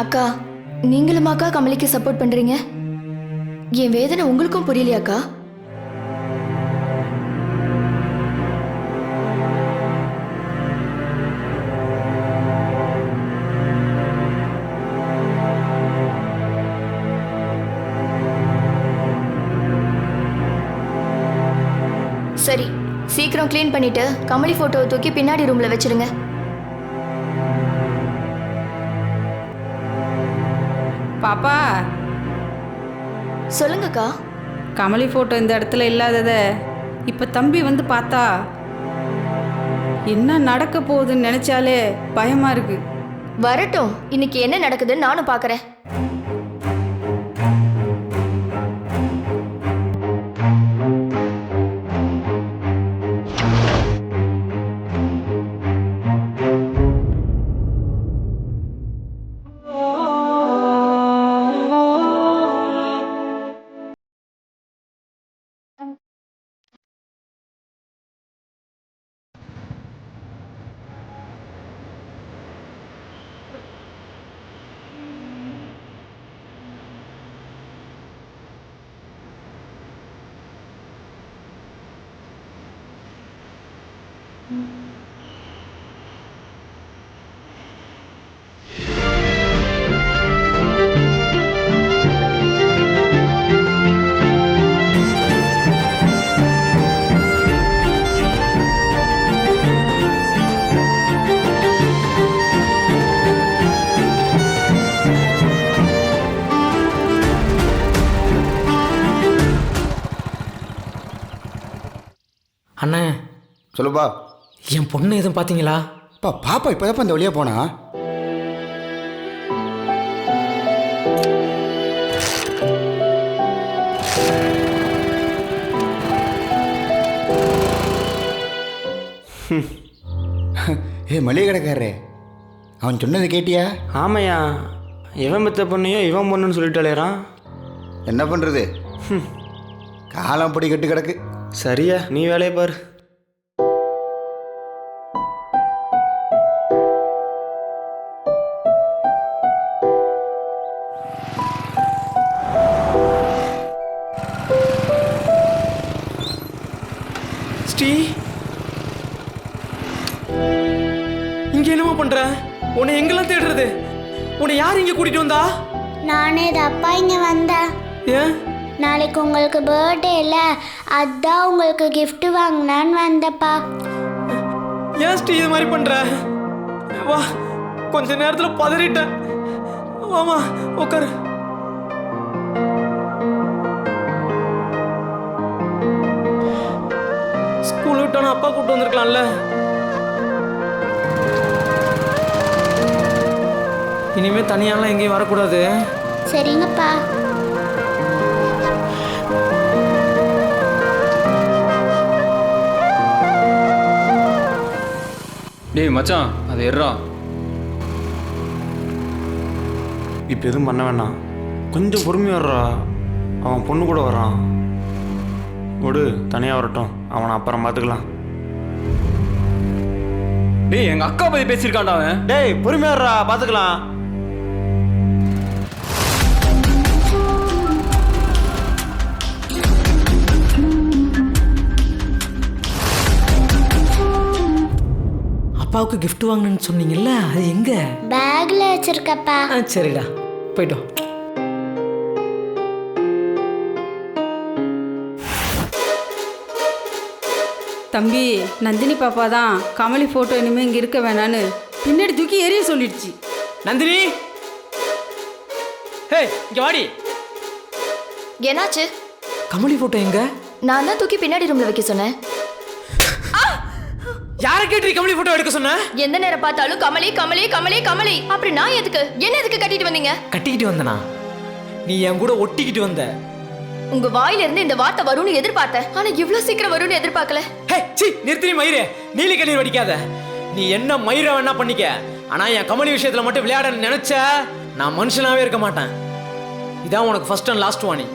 அக்கா, நீங்களுமாக்கா கமலிக்கு சப்போர்ட் பண்றீங்க? என் வேதனை உங்களுக்கும் புரியலையாக்கா? சரி, சீக்கிரம் க்ளீன் பண்ணிட்டு கமலி போட்டோவை தூக்கி பின்னாடி ரூம்ல வச்சிருங்க. பாப்பா, சொல்லுங்கக்கா. கமலி ஃபோட்டோ இந்த இடத்துல இல்லாதத இப்போ தம்பி வந்து பார்த்தா என்ன நடக்க போகுதுன்னு நினச்சாலே பயமாக இருக்கு. வரட்டும், இன்னைக்கு என்ன நடக்குதுன்னு நானும் பார்க்கறேன். அண்ணே, சொல்லுப்பா. என் பொண்ணு எதுவும் பார்த்தீங்களா? பாப்பா இப்போதான் இந்த வழியாக போனா. மளிகை கடைக்காரரே, அவன் சொன்னது கேட்டியா? ஆமையா, இவன் பெத்த பொண்ணையோ இவன் பொண்ணுன்னு சொல்லிட்டாலேறான். என்ன பண்ணுறது, காலம் படி கட்டு கிடக்கு. சரியா, நீ வேலையை பாரு. ஸ்ரீ, இங்க என்னமா பண்ற? உன்னை எங்கெல்லாம் தேடுறது? உன்னை யார் இங்க கூட்டிட்டு வந்தா? நானே அப்பா இங்க வந்தேன். ஏன்? நாளைக்கு உங்களுக்கு பர்த்டே இல்ல, அதான் உங்களுக்கு gift வாங்கினான்னு வந்தப்பா. ஏன் ஸ்ரீ இது மாதிரி பண்ற? வா, கொஞ்ச நேரத்துல பதறிட்டேன். வாமா, உட்காரு. ஸ்கூல் விட்டான அப்பா கூப்பிட்டு வந்திருக்கலாம்ல. இனிமே தனியாலாம் எங்கேயும் வரக்கூடாது. சரிங்கப்பா. டேய் மச்சான், அது எர்றா. இப்போ எதுவும் பண்ண வேணாம், கொஞ்சம் பொறுமையாக வர்றா. அவன் பொண்ணு கூட வர்றான். விடு, தனியாக வரட்டும், அவனை அப்புறம் பார்த்துக்கலாம். டேய், எங்க அக்கா பத்தி பேசியிருக்கான்டா அவன். டேய், பொறுமையாக வர்றா, பார்த்துக்கலாம். அப்பாவுக்கு gift வாங்கணும்னு சொன்னீங்கல்ல, அது எங்க? பேக்ல வச்சிருக்கப்பா. சரிடா, போயிட்டோம். தம்பி, நந்தினி பாப்பா தான் கமலி ஃபோட்டோ இனிமேல் இங்கே இருக்க வேணான்னு பின்னாடி தூக்கி எரிய சொல்லிடுச்சு. நந்தினி, ஹே இங்க வாடி. என்னாச்சு? கமலி போட்டோ எங்க? நான் தான் தூக்கி பின்னாடி ரூம்ல வைக்க சொன்னேன். யாரை கேட்டு கமலி போட்டோ எடுக்க சொன்ன? எந்த நேரம் பார்த்தாலும் கமலி கமலி கமலி கமலி. அப்புறம் நான் எதுக்கு, என்ன எதுக்கு கட்டிட்டு வந்தீங்க? கட்டிக்கிட்டு வந்தனா? நீ என் கூட ஒட்டிக்கிட்டு வந்த. உங்க வாயில இருந்து இந்த வார்த்தை வரும்னு எதிர்பார்த்தேன், ஆனா இவ்வளவு சீக்கிரம் வரும்னு எதிர்பார்க்கல. ஹே சி, நிறுத்தி மயிரே, நீலி கண்ணீர் வடிக்காத. நீ என்ன மயிர வேணா பண்ணிக்க, ஆனா என் கமலி விஷயத்துல மட்டும் விளையாட நினைச்ச நான் மனுஷனாவே இருக்க மாட்டேன். இதான் உனக்கு ஃபர்ஸ்ட் அண்ட் லாஸ்ட் வார்னிங்.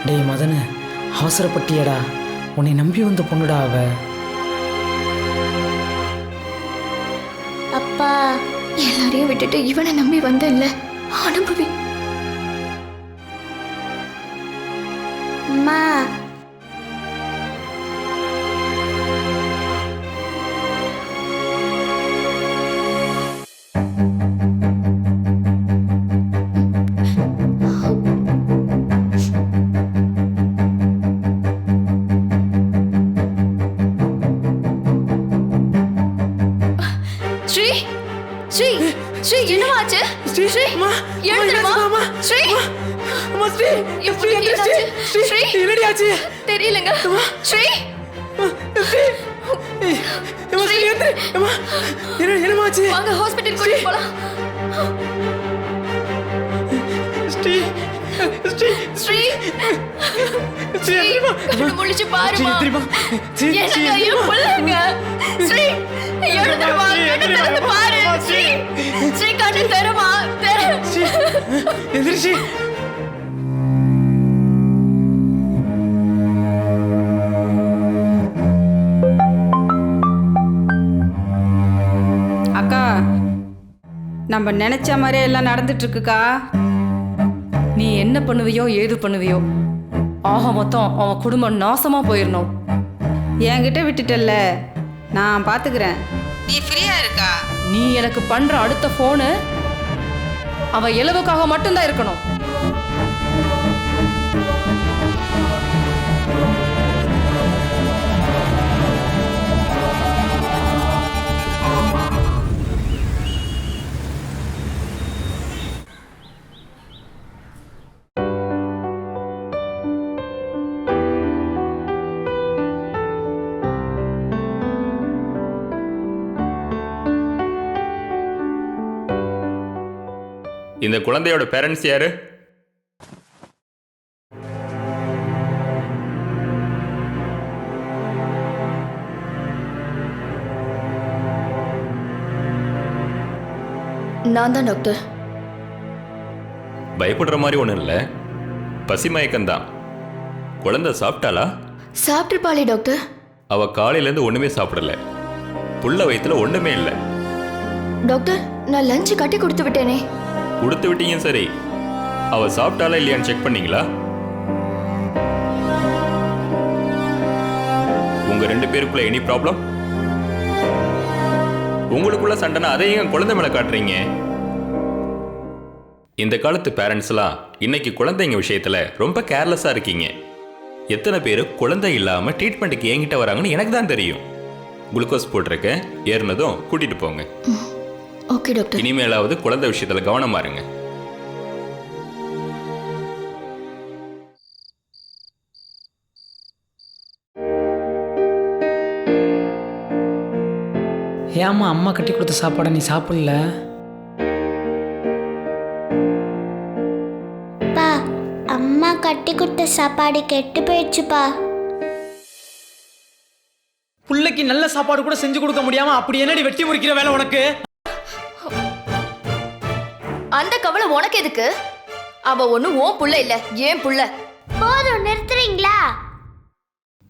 டேய் மதனு, அவசரப்பட்டியடா. உன்னை நம்பி வந்த பொண்ணுடா அவ. அப்பா எல்லாரையும் விட்டுட்டு இவனை நம்பி வந்தேன்ல, அனுபவி. அம்மா ஸ்ரீ ஸ்ரீ ஸ்ரீ என்னவாச்சு? ஸ்ரீ எழுந்துருமா? ஸ்ரீ அம்மா ஸ்ரீ, எப்படி எந்திரிச்சு. என்னாச்சு? ஸ்ரீ என்னடி ஆச்சு? தெரியலங்க. ஸ்ரீ அம்மா ஸ்ரீ எந்திரி. அம்மா என்னம்மா ஆச்சு? வாங்க ஹாஸ்பிடல் கூட்டிட்டு போலாம். ஸ்ரீ ஸ்ரீ ஸ்ரீ ஸ்ரீ எந்திரிமா. கண்ணு முழிச்சு ஸ்ரீ பாருமா. எந்திரிமா. ஸ்ரீ ஸ்ரீ என்னங்க என் புள்ளங்க. ஸ்ரீ எழுந்துருமா? கண்ணு திறந்து பாரு. ஸ்ரீ ஸ்ரீ கண்ணு திறமா. எந்திரிச்சு. அக்கா, நம்ம நினைச்ச மாதிரியே எல்லாம் நடந்துட்டு இருக்குக்கா. நீ என்ன பண்ணுவியோ ஏது பண்ணுவியோ, ஆக மொத்தம் அவன் குடும்பம் நாசமா போயிடணும். என்கிட்ட விட்டுட்டல்ல, நான் பார்த்துக்கிறேன். நீ ஃப்ரீயா இருக்கா? நீ எனக்கு பண்ற அடுத்த போனு அவன் இலவுக்காக மட்டும்தான் இருக்கணும். இந்த குழந்தையோட பேரண்ட்ஸ் யாரு? நான் தான் டாக்டர். பயப்படுற மாதிரி ஒன்றும் இல்லை, பசி மயக்கம்தான். குழந்தை சாப்பிட்டாளா? சாப்பிட்டுருப்பாளே டாக்டர். அவ காலையிலேருந்து ஒன்றுமே சாப்பிடல, புள்ள வயிற்றுல ஒன்றுமே இல்லை. டாக்டர், நான் லஞ்ச் கட்டி கொடுத்து விட்டேனே. கொடுத்து விட்டீங்க சரி, அவ சாப்பிட்டாளா இல்லையான்னு செக் பண்ணீங்களா? உங்க ரெண்டு பேருக்குள்ள எனி ப்ராப்ளம்? உங்களுக்குள்ள சண்டைனா அதையும் குழந்தை மேல காட்டுறீங்க. இந்த காலத்து பேரண்ட்ஸ்லாம் இன்னைக்கு குழந்தைங்க விஷயத்துல ரொம்ப கேர்லெஸ்ஸா இருக்கீங்க. எத்தனை பேர் குழந்தை இல்லாம ட்ரீட்மெண்ட்டுக்கு என்கிட்ட வராங்கன்னு எனக்கு தான் தெரியும். குளுக்கோஸ் போட்டிருக்கேன், ஏறினதும் கூட்டிட்டு போங்க. Okay doctor. இனிமேலாவது குழந்தை விஷயத்துல கவனமா இருங்க. ஏம்மா அம்மா கட்டி கொடுத்த சாப்பாடை நீ சாப்பிடல? பா, அம்மா கட்டி கொடுத்த சாப்பாடு கெட்டு போயிடுச்சுப்பா. புள்ளைக்கு நல்ல சாப்பாடு கூட செஞ்சு கொடுக்க முடியாம அப்படி என்னடி வெட்டி முறிக்கிற வேலை உனக்கு? அந்த கவலை உனக்கு எதுக்கு? அவ ஒண்ணும் ஓன் புள்ள இல்ல, ஏன் புள்ள. போதும், நிறுத்துறீங்களா?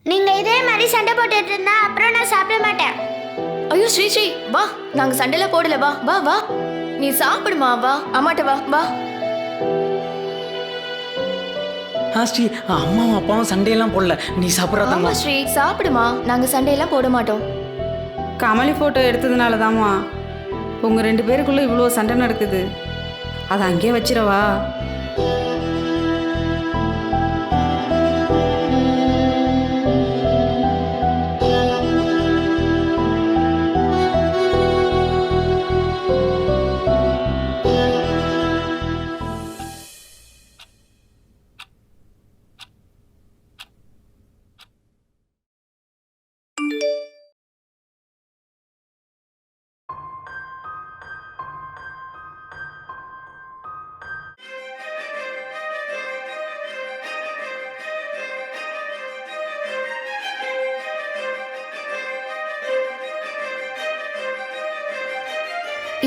நீங்க இதே மாதிரி சண்டை போட்டுட்டு இருந்தா அப்புறம் நான் சாப்பிட மாட்டேன். ஐயோ ஸ்ரீ ஸ்ரீ வா, நாங்க சண்டையில போடல. வா வா வா, நீ சாப்பிடுமா. வா அம்மாட்ட வா வா. ஸ்ரீ, அம்மாவும் அப்பாவும் சண்டையெல்லாம் போடல, நீ சாப்பிட்றதா? ஆமா ஸ்ரீ, சாப்பிடுமா. நாங்க சண்டையெல்லாம் போட மாட்டோம். கமலி ஃபோட்டோ எடுத்ததுனால தாம்மா உங்கள் 2 பேருக்குள்ளே இவ்வளோ சண்டை நடக்குது. அதை அங்கேயே வச்சிடவா?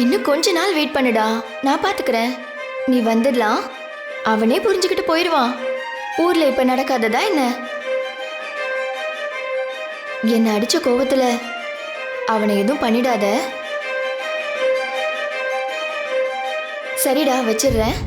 இன்னும் கொஞ்ச நாள் வெயிட் பண்ணுடா, நான் பாத்துக்கிறேன். நீ வந்துடலாம், அவனே புரிஞ்சுக்கிட்டு போயிடுவான். ஊர்ல இப்ப நடக்காததா என்ன? என்ன அடிச்ச கோவத்துல அவனை எதுவும் பண்ணிடாத. சரிடா, வச்சிடுறேன்.